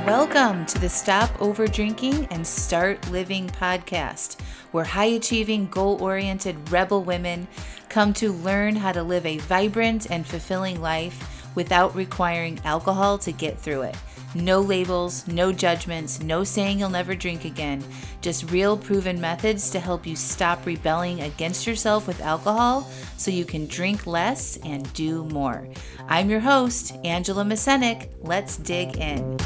Welcome to the Stop Over Drinking and Start Living podcast, where high-achieving, goal-oriented rebel women come to learn how to live a vibrant and fulfilling life without requiring alcohol to get through it. No labels, no judgments, no saying you'll never drink again. Just real proven methods to help you stop rebelling against yourself with alcohol so you can drink less and do more. I'm your host, Angela Mascenik. Let's dig in.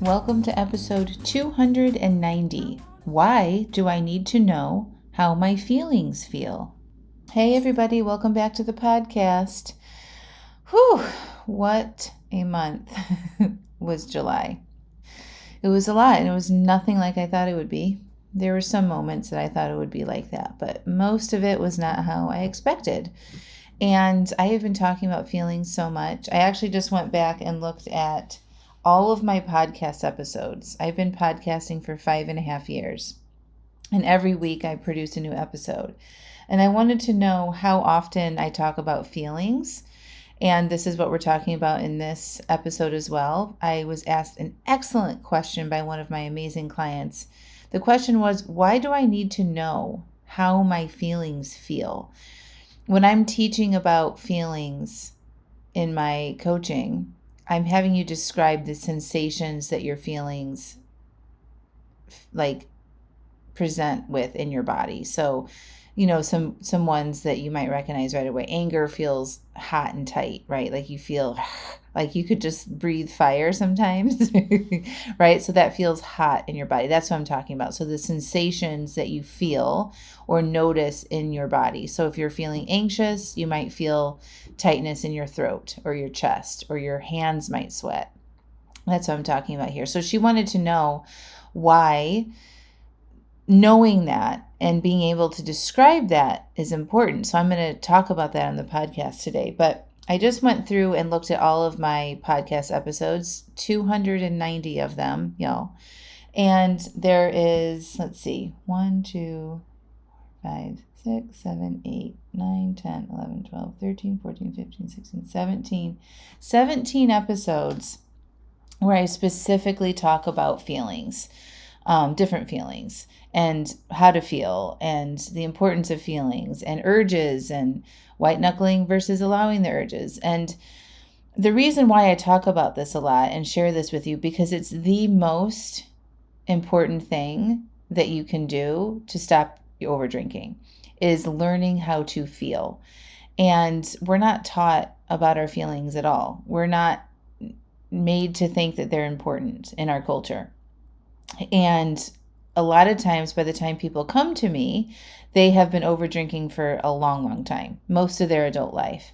Welcome to episode 290. Why do I need to know how my feelings feel? Hey everybody, welcome back to the podcast. Whew, what a month was July. It was a lot, and it was nothing like I thought it would be. There were some moments that I thought it would be like that, but most of it was not how I expected. And I have been talking about feelings so much. I actually just went back and looked at all of my podcast episodes. I've been podcasting for 5.5 years, and every week I produce a new episode. And I wanted to know how often I talk about feelings. And this is what we're talking about in this episode as well. I was asked an excellent question by one of my amazing clients. The question was, why do I need to know how my feelings feel? When I'm teaching about feelings in my coaching, I'm having you describe the sensations that your feelings present with in your body. So, some ones that you might recognize right away. Anger feels hot and tight, right? Like you feel like you could just breathe fire sometimes, right? So that feels hot in your body. That's what I'm talking about. So the sensations that you feel or notice in your body. So if you're feeling anxious, you might feel tightness in your throat or your chest, or your hands might sweat. That's what I'm talking about here. So she wanted to know why knowing that and being able to describe that is important. So I'm going to talk about that on the podcast today. But I just went through and looked at all of my podcast episodes, 290 of them, y'all. And there is, 1, 2, 5, 6, 7, 8, 9, 10, 11, 12, 13, 14, 15, 16, 17 episodes where I specifically talk about feelings. Different feelings and how to feel and the importance of feelings and urges and white knuckling versus allowing the urges. And the reason why I talk about this a lot and share this with you, because it's the most important thing that you can do to stop over drinking, is learning how to feel. And we're not taught about our feelings at all. We're not made to think that they're important in our culture. And a lot of times, by the time people come to me, they have been over drinking for a long, long time, most of their adult life.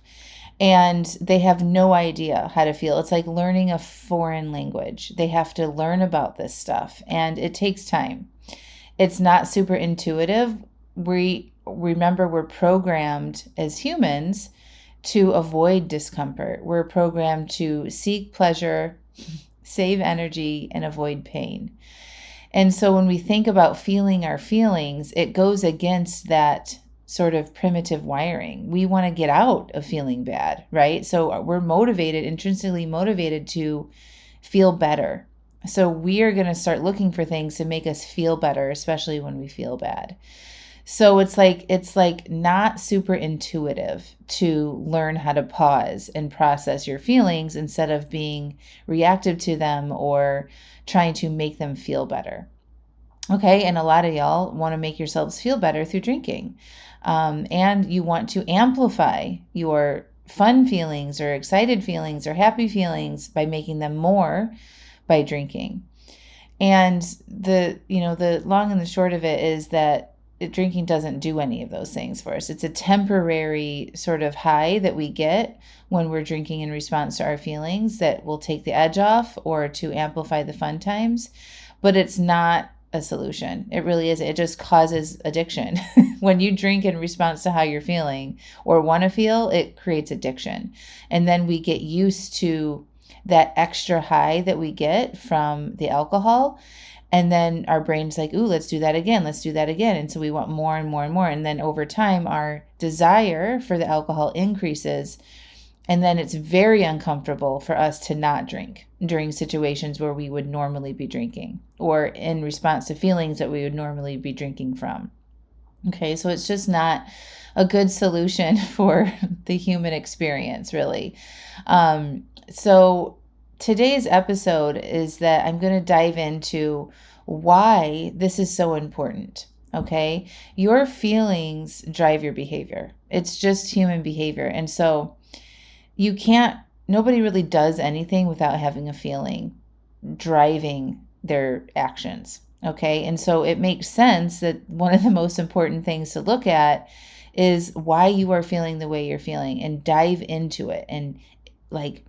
And they have no idea how to feel. It's like learning a foreign language. They have to learn about this stuff, and it takes time. It's not super intuitive. Remember, we're programmed as humans to avoid discomfort. We're programmed to seek pleasure, save energy, and avoid pain. And so when we think about feeling our feelings, it goes against that sort of primitive wiring. We want to get out of feeling bad, right? So we're intrinsically motivated to feel better. So we are going to start looking for things to make us feel better, especially when we feel bad. So it's like not super intuitive to learn how to pause and process your feelings instead of being reactive to them or trying to make them feel better. Okay, and a lot of y'all want to make yourselves feel better through drinking. And you want to amplify your fun feelings or excited feelings or happy feelings by making them more by drinking. And the long and the short of it is that drinking doesn't do any of those things for us. It's a temporary sort of high that we get when we're drinking in response to our feelings that will take the edge off or to amplify the fun times, but it's not a solution. It really is. It just causes addiction. When you drink in response to how you're feeling or want to feel, it creates addiction. And then we get used to that extra high that we get from the alcohol. And then our brain's like, ooh, let's do that again. Let's do that again. And so we want more and more and more. And then over time, our desire for the alcohol increases And then it's very uncomfortable for us to not drink during situations where we would normally be drinking, or in response to feelings that we would normally be drinking from. Okay, so it's just not a good solution for the human experience, really. So today's episode is that I'm going to dive into why this is so important. Okay, your feelings drive your behavior. It's just human behavior. And so nobody really does anything without having a feeling driving their actions. Okay. And so it makes sense that one of the most important things to look at is why you are feeling the way you're feeling, and dive into it, and like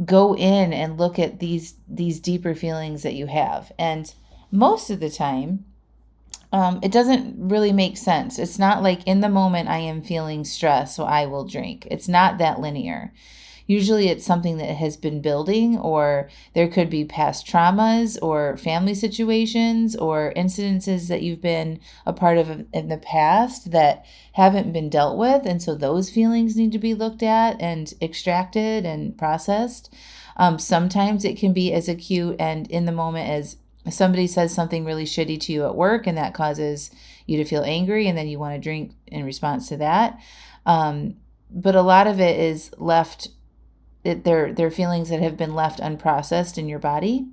go in and look at these deeper feelings that you have. And most of the time, it doesn't really make sense. It's not like in the moment I am feeling stress, so I will drink. It's not that linear. Usually it's something that has been building, or there could be past traumas or family situations or incidences that you've been a part of in the past that haven't been dealt with. And so those feelings need to be looked at and extracted and processed. Sometimes it can be as acute and in the moment as somebody says something really shitty to you at work, and that causes you to feel angry, and then you want to drink in response to that. But a lot of it is they're feelings that have been left unprocessed in your body,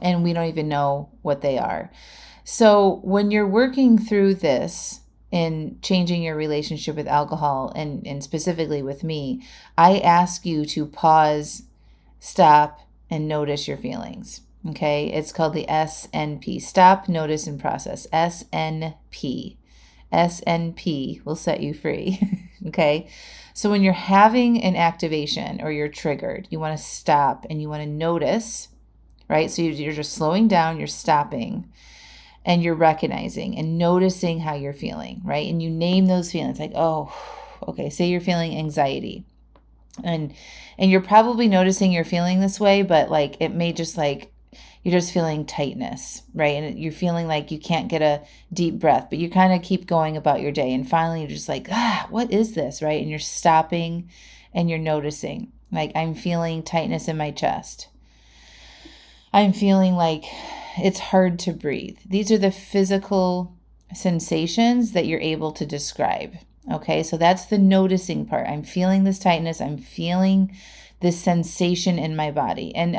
and we don't even know what they are. So when you're working through this in changing your relationship with alcohol, and specifically with me, I ask you to pause, stop, and notice your feelings. Okay, it's called the SNP. Stop, notice, and process. SNP. SNP will set you free. Okay, so when you're having an activation or you're triggered, you want to stop and you want to notice, right? So you're just slowing down, you're stopping, and you're recognizing and noticing how you're feeling, right? And you name those feelings, like, oh, okay, say you're feeling anxiety. And you're probably noticing you're feeling this way, but like it may just like you're just feeling tightness, right? And you're feeling like you can't get a deep breath, but you kind of keep going about your day. And finally, you're just like, what is this, right? And you're stopping and you're noticing, like, I'm feeling tightness in my chest. I'm feeling like it's hard to breathe. These are the physical sensations that you're able to describe. Okay, so that's the noticing part. I'm feeling this tightness. I'm feeling this sensation in my body. And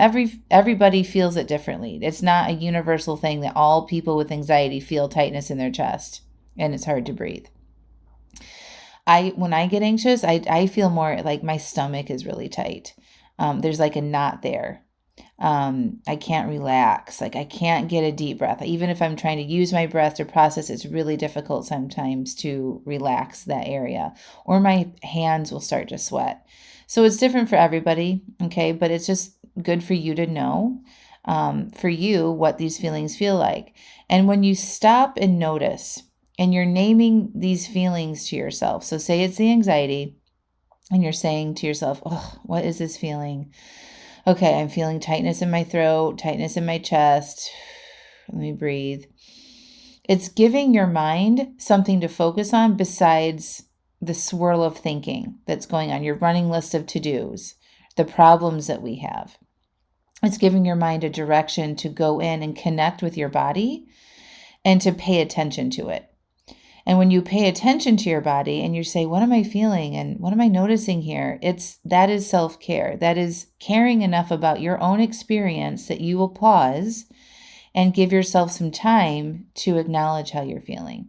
everybody feels it differently. It's not a universal thing that all people with anxiety feel tightness in their chest and it's hard to breathe. When I get anxious, I feel more like my stomach is really tight. There's like a knot there. I can't relax. Like I can't get a deep breath. Even if I'm trying to use my breath to process, it's really difficult sometimes to relax that area, or my hands will start to sweat. So it's different for everybody. Okay. But it's just good for you to know, for you, what these feelings feel like. And when you stop and notice and you're naming these feelings to yourself. So say it's the anxiety and you're saying to yourself, oh, what is this feeling? Okay, I'm feeling tightness in my throat, tightness in my chest. Let me breathe. It's giving your mind something to focus on besides the swirl of thinking that's going on, your running list of to-dos, the problems that we have. It's giving your mind a direction to go in and connect with your body and to pay attention to it. And when you pay attention to your body and you say, what am I feeling and what am I noticing here? That is self-care. That is caring enough about your own experience that you will pause and give yourself some time to acknowledge how you're feeling.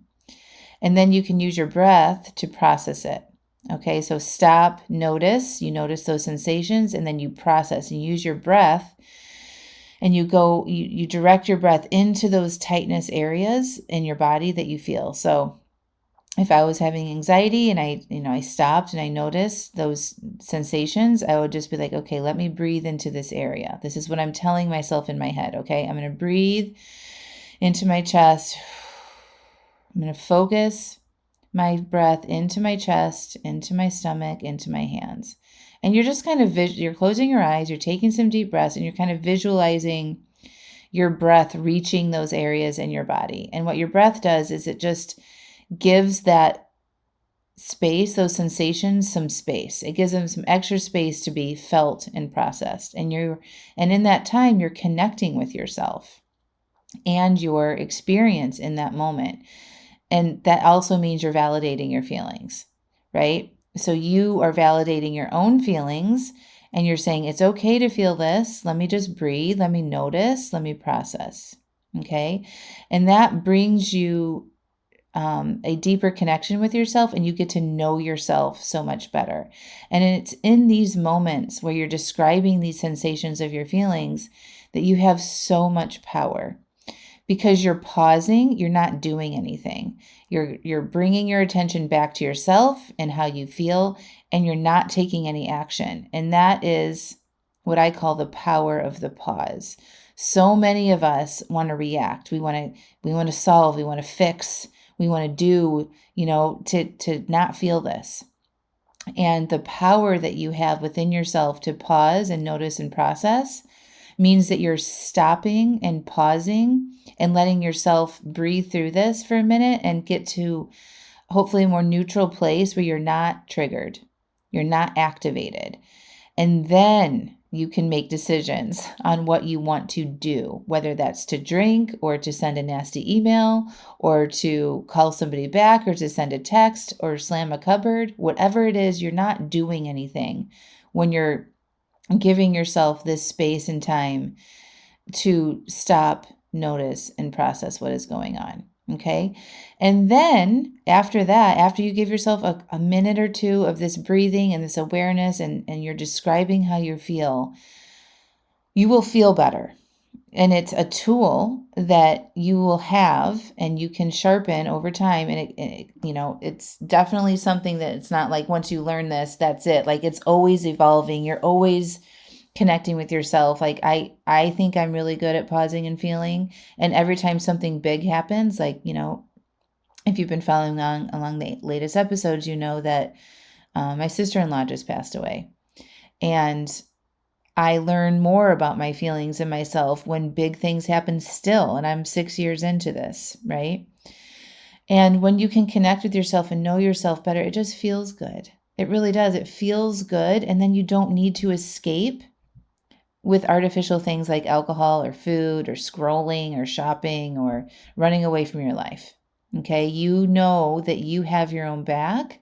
And then you can use your breath to process it. Okay, so stop, notice, you notice those sensations, and then you process and use your breath. And you direct your breath into those tightness areas in your body that you feel. So if I was having anxiety and I stopped and I noticed those sensations, I would just be like, okay, let me breathe into this area. This is what I'm telling myself in my head. Okay, I'm going to breathe into my chest. I'm going to focus my breath into my chest, into my stomach, into my hands. And you're just kind of, you're closing your eyes, you're taking some deep breaths, and you're kind of visualizing your breath reaching those areas in your body. And what your breath does is it just gives that space, those sensations, some space. It gives them some extra space to be felt and processed. And in that time, you're connecting with yourself and your experience in that moment. And that also means you're validating your feelings, right? So you are validating your own feelings and you're saying, it's okay to feel this. Let me just breathe. Let me notice. Let me process. Okay. And that brings you a deeper connection with yourself, and you get to know yourself so much better. And it's in these moments where you're describing these sensations of your feelings that you have so much power. Because you're pausing, you're not doing anything. You're bringing your attention back to yourself and how you feel, and you're not taking any action. And that is what I call the power of the pause. So many of us want to react. We want to solve, we want to fix, we want to do, to not feel this. And the power that you have within yourself to pause and notice and process means that you're stopping and pausing and letting yourself breathe through this for a minute and get to hopefully a more neutral place where you're not triggered, you're not activated. And then you can make decisions on what you want to do, whether that's to drink or to send a nasty email or to call somebody back or to send a text or slam a cupboard. Whatever it is, you're not doing anything when you're giving yourself this space and time to stop, notice, and process what is going on. Okay. And then after that, after you give yourself a minute or two of this breathing and this awareness and you're describing how you feel, you will feel better. And it's a tool that you will have and you can sharpen over time. And it's definitely something that it's not like once you learn this, that's it. Like it's always evolving. You're always connecting with yourself. Like I think I'm really good at pausing and feeling. And every time something big happens, like, if you've been following along the latest episodes, you know that my sister-in-law just passed away. And I learn more about my feelings and myself when big things happen still. And I'm 6 years into this, right? And when you can connect with yourself and know yourself better, it just feels good. It really does. It feels good. And then you don't need to escape with artificial things like alcohol or food or scrolling or shopping or running away from your life. Okay. You know that you have your own back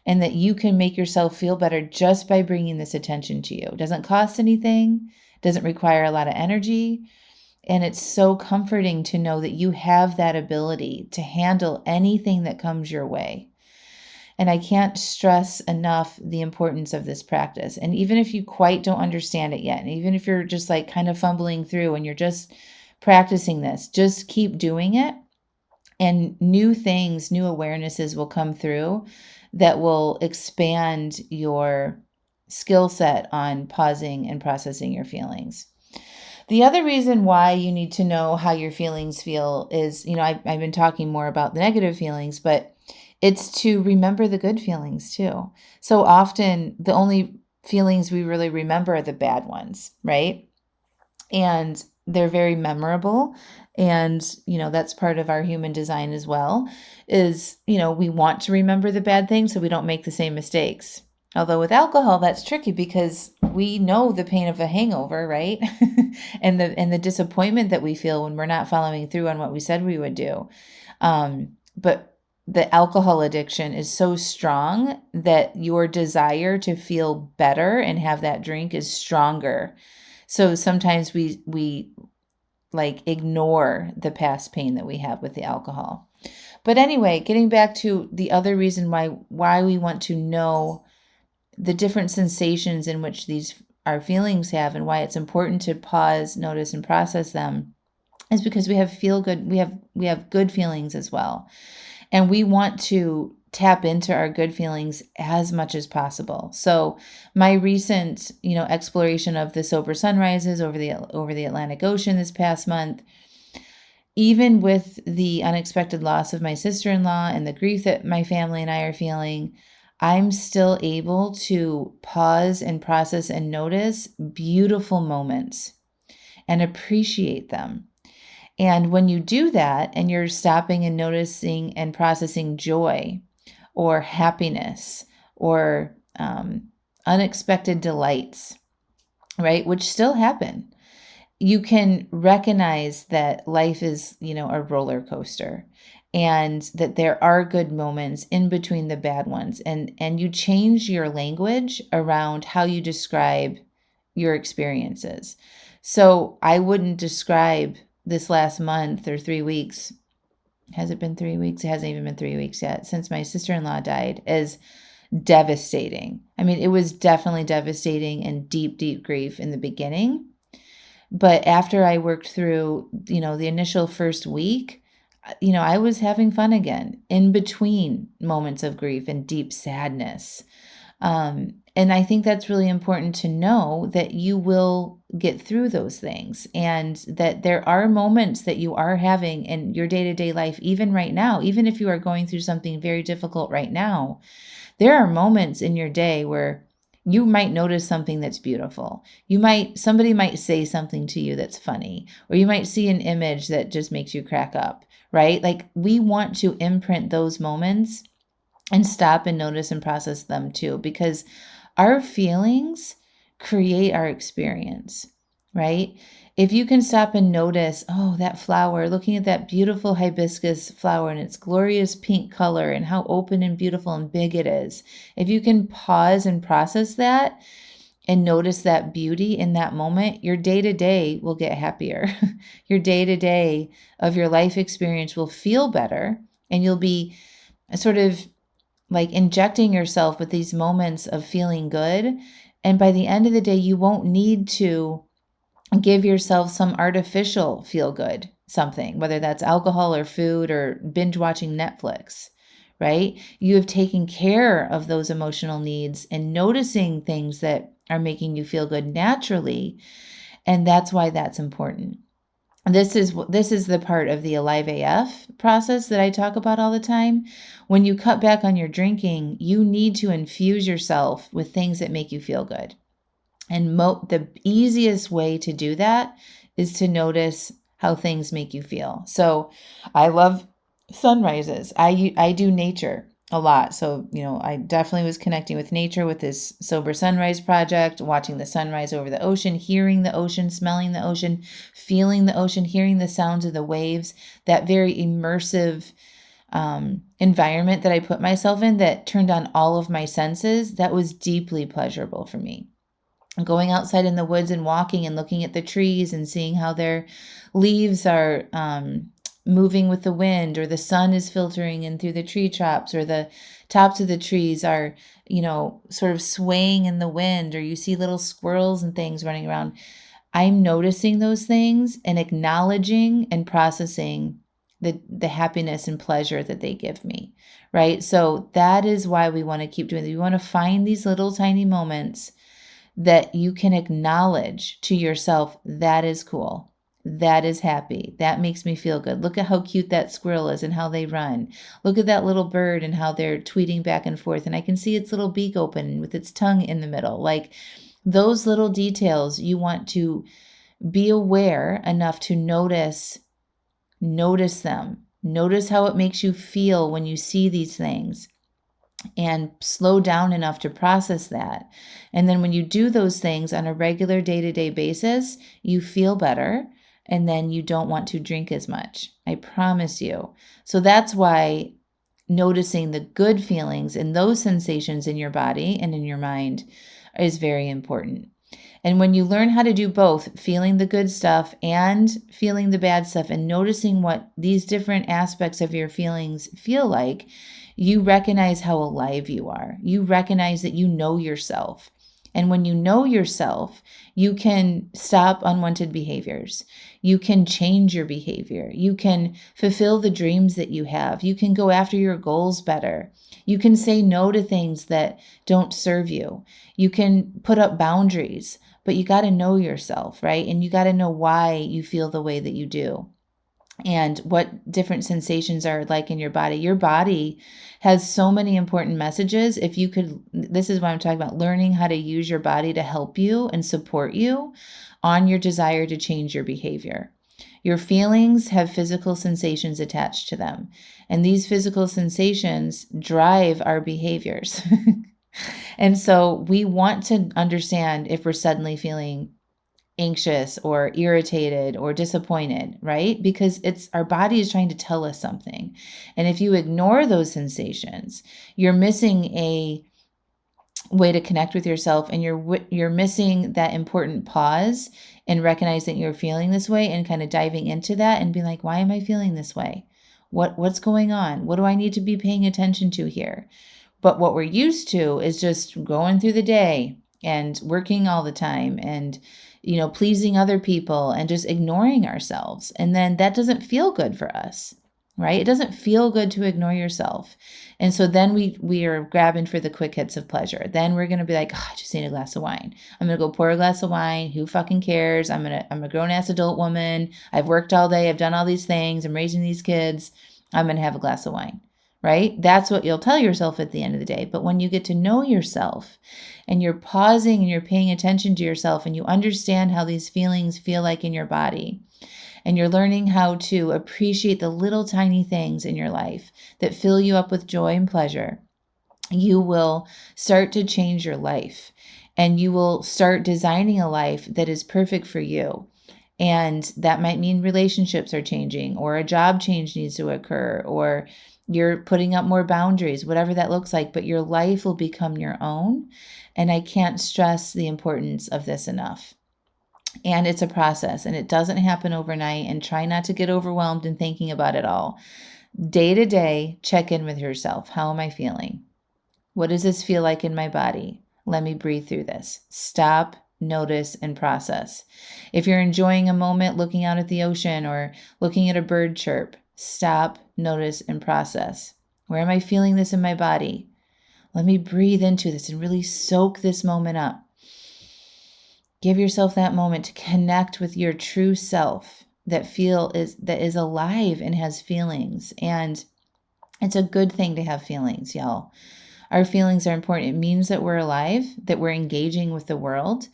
and that you can make yourself feel better just by bringing this attention to you. It doesn't cost anything, doesn't require a lot of energy. And it's so comforting to know that you have that ability to handle anything that comes your way. And I can't stress enough the importance of this practice. And even if you quite don't understand it yet, and even if you're just like kind of fumbling through and you're just practicing this, just keep doing it. And new things, new awarenesses will come through that will expand your skill set on pausing and processing your feelings. The other reason why you need to know how your feelings feel is, I've been talking more about the negative feelings, but it's to remember the good feelings too. So often the only feelings we really remember are the bad ones, right? And they're very memorable. And, that's part of our human design as well is, we want to remember the bad things so we don't make the same mistakes. Although with alcohol, that's tricky because we know the pain of a hangover, right? and the disappointment that we feel when we're not following through on what we said we would do. But the alcohol addiction is so strong that your desire to feel better and have that drink is stronger. So sometimes we like ignore the past pain that we have with the alcohol. But anyway, getting back to the other reason why we want to know the different sensations in which our feelings have and why it's important to pause, notice, and process them is because we have good feelings as well. And we want to tap into our good feelings as much as possible. So my recent, exploration of the sober sunrises over the Atlantic Ocean this past month, even with the unexpected loss of my sister-in-law and the grief that my family and I are feeling, I'm still able to pause and process and notice beautiful moments and appreciate them. And when you do that and you're stopping and noticing and processing joy or happiness or unexpected delights, right? Which still happen. You can recognize that life is, a roller coaster, and that there are good moments in between the bad ones. And you change your language around how you describe your experiences. So I wouldn't describe this last month or 3 weeks. Has it been 3 weeks? It hasn't even been 3 weeks yet since my sister-in-law died, as devastating. I mean, it was definitely devastating and deep, deep grief in the beginning. But after I worked through, the initial first week, I was having fun again in between moments of grief and deep sadness. And I think that's really important to know, that you will get through those things, and that there are moments that you are having in your day-to-day life, even right now, even if you are going through something very difficult right now, there are moments in your day where you might notice something that's beautiful. Somebody might say something to you that's funny, or you might see an image that just makes you crack up, right? Like, we want to imprint those moments and stop and notice and process them too, because our feelings create our experience, right? If you can stop and notice, oh, that flower, looking at that beautiful hibiscus flower and its glorious pink color and how open and beautiful and big it is. If you can pause and process that and notice that beauty in that moment, your day-to-day will get happier. Your day-to-day of your life experience will feel better, and you'll be sort of like injecting yourself with these moments of feeling good. And by the end of the day, you won't need to give yourself some artificial feel good something, whether that's alcohol or food or binge watching Netflix, right? You have taken care of those emotional needs and noticing things that are making you feel good naturally. And that's why that's important. This is the part of the Alive AF process that I talk about all the time. When you cut back on your drinking, you need to infuse yourself with things that make you feel good. And the easiest way to do that is to notice how things make you feel. So I love sunrises. I do nature a lot. So, I definitely was connecting with nature with this Sober Sunrise project, watching the sunrise over the ocean, hearing the ocean, smelling the ocean, feeling the ocean, hearing the sounds of the waves, that very immersive environment that I put myself in that turned on all of my senses. That was deeply pleasurable for me. Going outside in the woods and walking and looking at the trees and seeing how their leaves are moving with the wind, or the sun is filtering in through the tree tops, or the tops of the trees are, sort of swaying in the wind, or you see little squirrels and things running around. I'm noticing those things and acknowledging and processing the happiness and pleasure that they give me, right? So that is why we want to keep doing it. We want to find these little tiny moments that you can acknowledge to yourself, that is cool, that is happy, that makes me feel good. Look at how cute that squirrel is and how they run. Look at that little bird and how they're tweeting back and forth, and I can see its little beak open with its tongue in the middle. Like, those little details, you want to be aware enough to notice them. Notice how it makes you feel when you see these things, and slow down enough to process that. And then when you do those things on a regular day-to-day basis, you feel better, and then you don't want to drink as much. I promise you. So that's why noticing the good feelings and those sensations in your body and in your mind is very important. And when you learn how to do both, feeling the good stuff and feeling the bad stuff, and noticing what these different aspects of your feelings feel like, you recognize how alive you are. You recognize that you know yourself. And when you know yourself, you can stop unwanted behaviors. You can change your behavior. You can fulfill the dreams that you have. You can go after your goals better. You can say no to things that don't serve you. You can put up boundaries, but you got to know yourself, right? And you got to know why you feel the way that you do, and what different sensations are like in your body. Your body has so many important messages. This is what I'm talking about, learning how to use your body to help you and support you on your desire to change your behavior. Your feelings have physical sensations attached to them, and these physical sensations drive our behaviors. And so we want to understand if we're suddenly feeling anxious or irritated or disappointed, right? Because it's our body is trying to tell us something. And if you ignore those sensations, you're missing a way to connect with yourself, and you're missing that important pause and recognizing you're feeling this way and kind of diving into that and being like, why am I feeling this way? What's going on? What do I need to be paying attention to here? But what we're used to is just going through the day and working all the time and, pleasing other people and just ignoring ourselves. And then that doesn't feel good for us, right? It doesn't feel good to ignore yourself. And so then we are grabbing for the quick hits of pleasure. Then we're going to be like, oh, I just need a glass of wine. I'm going to go pour a glass of wine. Who fucking cares? I'm a grown ass adult woman. I've worked all day. I've done all these things. I'm raising these kids. I'm going to have a glass of wine. Right? That's what you'll tell yourself at the end of the day. But when you get to know yourself and you're pausing and you're paying attention to yourself and you understand how these feelings feel like in your body, and you're learning how to appreciate the little tiny things in your life that fill you up with joy and pleasure, you will start to change your life, and you will start designing a life that is perfect for you. And that might mean relationships are changing, or a job change needs to occur, or you're putting up more boundaries, whatever that looks like, but your life will become your own. And I can't stress the importance of this enough. And it's a process, and it doesn't happen overnight, and try not to get overwhelmed in thinking about it all. Day to day, check in with yourself. How am I feeling? What does this feel like in my body? Let me breathe through this. Stop, notice, and process. If you're enjoying a moment looking out at the ocean or looking at a bird chirp, stop, notice, and process. Where am I feeling this in my body? Let me breathe into this and really soak this moment up. Give yourself that moment to connect with your true self that is alive and has feelings. And it's a good thing to have feelings, y'all. Our feelings are important. It means that we're alive, that we're engaging with the world,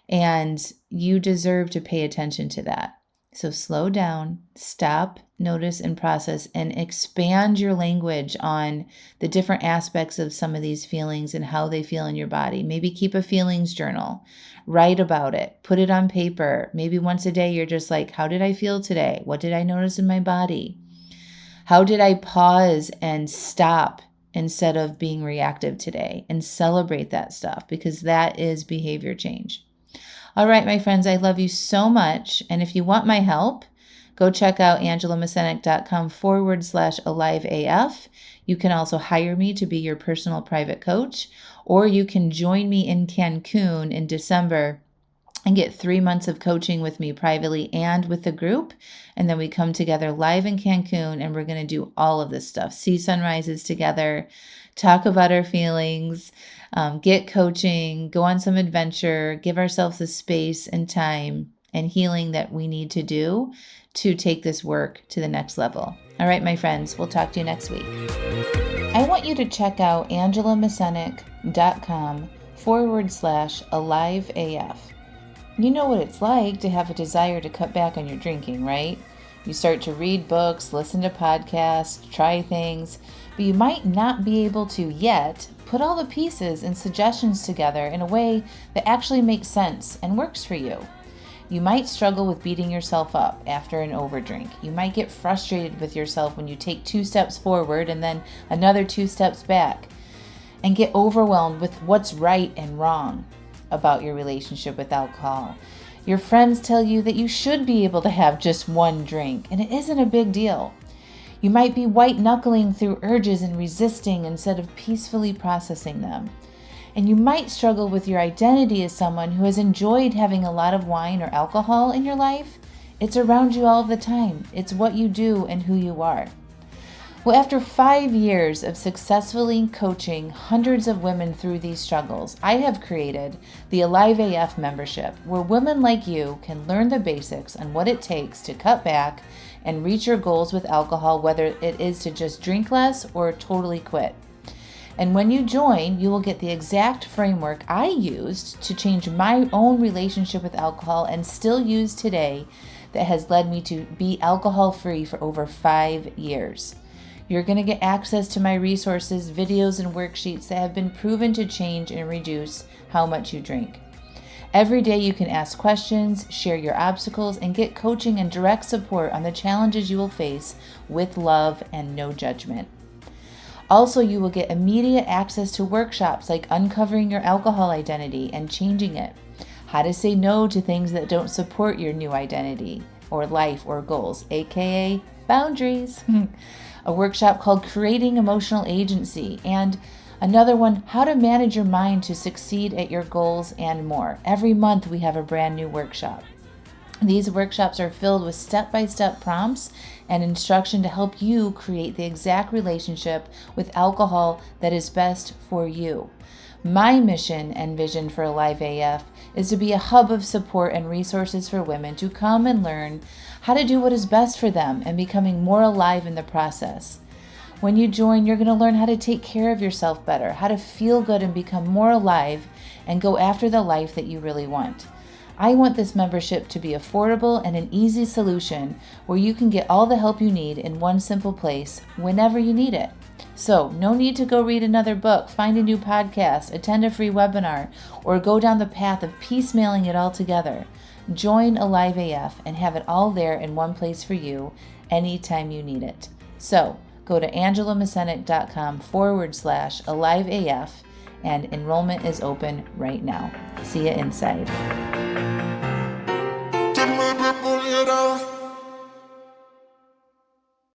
and you deserve to pay attention to that. So slow down, stop, notice, and process, and expand your language on the different aspects of some of these feelings and how they feel in your body. Maybe keep a feelings journal, write about it, put it on paper. Maybe once a day you're just like, how did I feel today? What did I notice in my body? How did I pause and stop instead of being reactive today, and celebrate that stuff, because that is behavior change. All right, my friends, I love you so much. And if you want my help, go check out angelamascenik.com/aliveaf. You can also hire me to be your personal private coach, or you can join me in Cancun in December and get 3 months of coaching with me privately and with the group. And then we come together live in Cancun, and we're going to do all of this stuff. See sunrises together, talk about our feelings, get coaching, go on some adventure, give ourselves the space and time and healing that we need to do to take this work to the next level. All right, my friends, we'll talk to you next week. I want you to check out angelamascenik.com/aliveaf. You know what it's like to have a desire to cut back on your drinking, right? You start to read books, listen to podcasts, try things, but you might not be able to yet put all the pieces and suggestions together in a way that actually makes sense and works for you. You might struggle with beating yourself up after an overdrink. You might get frustrated with yourself when you take 2 steps forward and then another 2 steps back, and get overwhelmed with what's right and wrong about your relationship with alcohol. Your friends tell you that you should be able to have just 1 drink, and it isn't a big deal. You might be white-knuckling through urges and resisting instead of peacefully processing them. And you might struggle with your identity as someone who has enjoyed having a lot of wine or alcohol in your life. It's around you all of the time. It's what you do and who you are. Well, after 5 years of successfully coaching hundreds of women through these struggles, I have created the Alive AF membership, where women like you can learn the basics on what it takes to cut back and reach your goals with alcohol, whether it is to just drink less or totally quit. And when you join, you will get the exact framework I used to change my own relationship with alcohol and still use today that has led me to be alcohol-free for over 5 years. You're going to get access to my resources, videos, and worksheets that have been proven to change and reduce how much you drink. Every day you can ask questions, share your obstacles, and get coaching and direct support on the challenges you will face with love and no judgment. Also, you will get immediate access to workshops like uncovering your alcohol identity and changing it, how to say no to things that don't support your new identity or life or goals, aka boundaries, a workshop called Creating Emotional Agency, and another one, How to Manage Your Mind to Succeed at Your Goals, and more. Every month we have a brand new workshop. These workshops are filled with step-by-step prompts and instruction to help you create the exact relationship with alcohol that is best for you. My mission and vision for Alive AF is to be a hub of support and resources for women to come and learn how to do what is best for them and becoming more alive in the process. When you join, you're going to learn how to take care of yourself better, how to feel good and become more alive and go after the life that you really want. I want this membership to be affordable and an easy solution where you can get all the help you need in one simple place whenever you need it. So, no need to go read another book, find a new podcast, attend a free webinar, or go down the path of piecemealing it all together. Join Alive AF and have it all there in one place for you anytime you need it. So, go to angelamascenik.com/AliveAF and enrollment is open right now. See you inside.